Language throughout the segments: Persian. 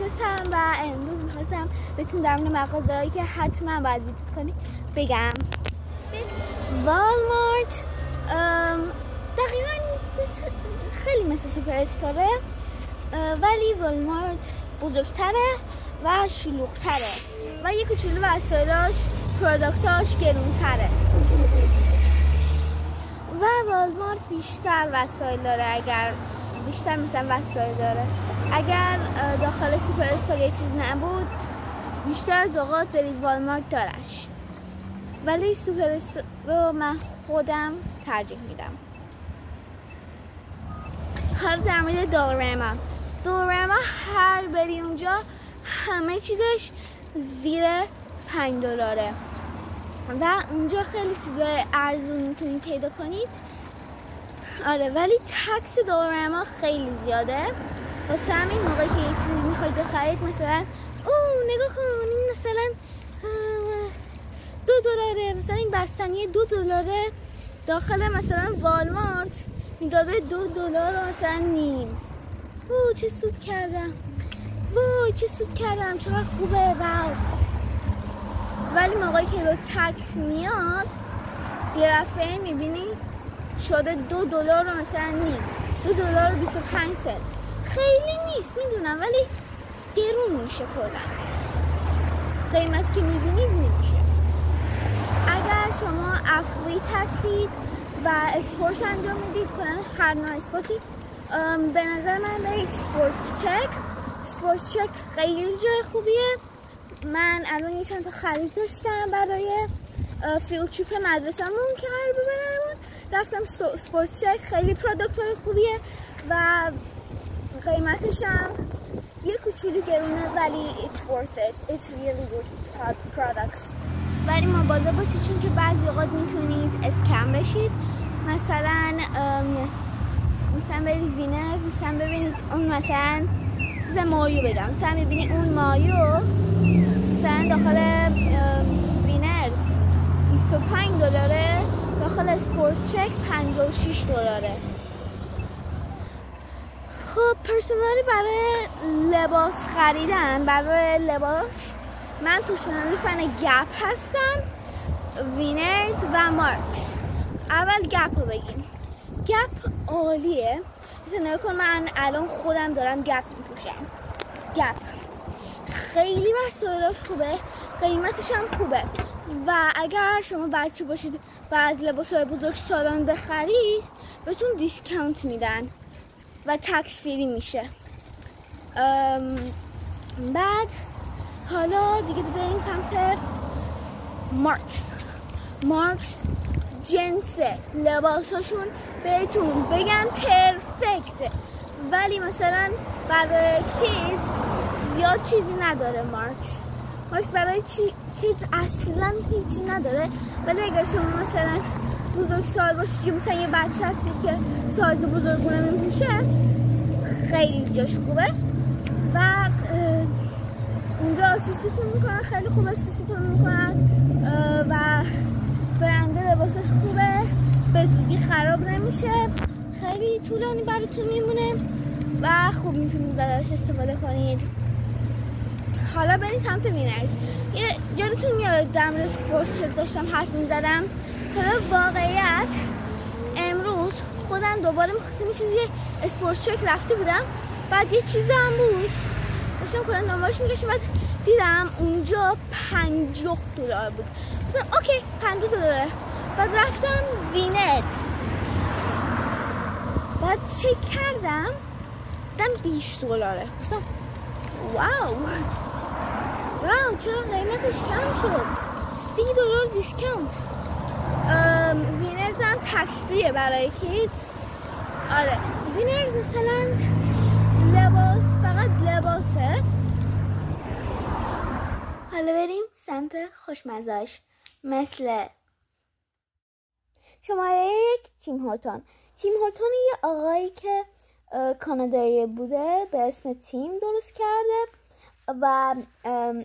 هستم و امروز میخواستم بهتون در مورد مغازه‌هایی که حتما باید ویزیت کنید بگم. والمارت دقیقا خیلی مثل سوپر استوره، ولی والمارت بزرگتره و شلوغ‌تره و یه کوچولو وسایلاش پروداکتاش گرونتره و والمارت بیشتر وسایل داره. اگر بیشتر مثلا وسایل داره، اگر داخل سوپر استور یه چیز نبود بیشتر از اوقات برید والمارت دارش، ولی سوپر استور رو من خودم ترجیح میدم. حالا در مورد دولارما هر بری اونجا همه چیزش زیر $5 و اونجا خیلی چیزای ارزون میتونید پیدا کنید. آره، ولی تکس دولارما خیلی زیاده، واسه همین موقعی که یه چیزی میخواید بخرید مثلا نگاه کن مثلا $2، مثلا این بستنی $2 داخل مثلا والمارت میداده $2 مثلا نیم. چه سود کردم، چه سود کردم، چقدر خوبه. واو. ولی موقعی که رو تکس میاد یه دفعه میبینی شده $2 مثلا نیم، $2.25. خیلی نیست میدونم، ولی گرون میشه کلا. قیمتی که میبینید نمیشه. اگر شما اتلیت هستید و اسپورت انجام میدید، کلا هر نوع اسپورتی، به نظر من برید سپورت چک خیلی جای خوبیه. من الان یه چند تا خرید داشتم برای فیلد تریپ مدرسه‌مون که قرار ببرم، رفتم سپورت چک. خیلی پروداکت های خوبیه و قیمتش هم یه کوچولو گرونه، ولی it's worth it. It's really good products. ولی مواظب باشید چون که بعضی اوقات میتونید اسکم بشید. مثلا برید وینرز، مثلا ببینید اون مثلا مایو بدم، مثلا ببینید اون مایو مثلا داخل وینرز $25، داخل سپورت چک $56. خب پرسونالی برای لباس خریدن، برای لباس من پرسونالی فن گپ هستم، وینرز و مارکس. اول گپ رو بگیم. گپ عالیه. مثلا نگاه کن، من الان خودم دارم گپ میپوشم. گپ خیلی وسایلش خوبه، قیمتش هم خوبه و اگر شما بچه باشید و از لباس‌های بزرگ سالن بخرید بهتون دیسکانت میدن و تکس فری میشه. بعد حالا دیگه بریم سمت مارکس جنسه، لباساشون بهتون بگم پرفکته، ولی مثلا برای کیدز زیاد چیزی نداره. مارکس برای کیدز اصلا هیچی نداره، ولی اگر شما مثلا بزرگ سال باشید که مثلا یه بچه هستید که سایز بزرگونه میپوشه، خیلی جاش خوبه و اونجا اسیستون میکنن، خیلی خوب اسیستون میکنن و برنده لباسش خوبه، به زودی خراب نمیشه، خیلی طولانی براتون میمونه و خوب میتونید ازش استفاده کنید. حالا بریم سمت وینرز. یادتون میاد در مورد سپورت چک داشتم حرف میزدم. حالا واقعیت امروز خودم دوباره میخواستم یه چیزی اسپورت چک رفته بودم، بعد یه چیزی هم بود داشتم کلا دنبالش میگشتم، بعد دیدم اونجا $50 بود. گفتم اوکی $50. بعد رفتم وینرز، بعد چک کردم دیدم $20. گفتم واو چرا قیمتش کم شد، $30 دیسکانت. وینرز هم تکس فریه برای کیدز. آره وینرز مثلا لباس، فقط لباسه. حالا بریم سمت خوشمزاش، مثل شماره 1 تیم هورتون یه آقایی که کانادایی بوده به اسم تیم درست کرده و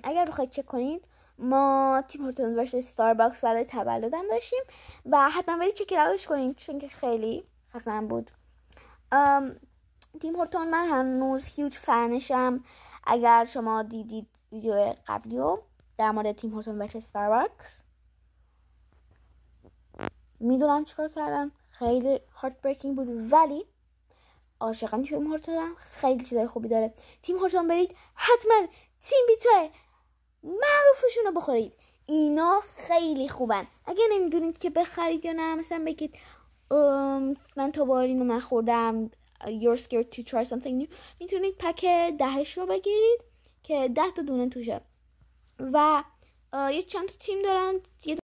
اگر بخواید چک کنید ما تیم هورتون ورسس استارباکس برای تولدم داشتیم و حتما برید چک اوتش کنید چون که خیلی خفن بود. تیم هورتون من هنوز هیوج فنشم، اگر شما دیدید ویدیو قبلیو در مورد تیم هورتون ورسس استارباکس، میدونم چیکار کردم، خیلی هارت بریکینگ بود، ولی عاشقم تیم هورتونم، خیلی چیزای خوبی داره. تیم هورتون برید حتما، تیم بیتای معروفشون رو بخورید، اینا خیلی خوبن. اگه نمیدونید که بخرید یا نه، مثلا بگید من تا بار اینو نخوردم، you're scared to try something new، میتونید پک 10 رو بگیرید که 10 تا دونه توشه و یه چند تا تیم دارن.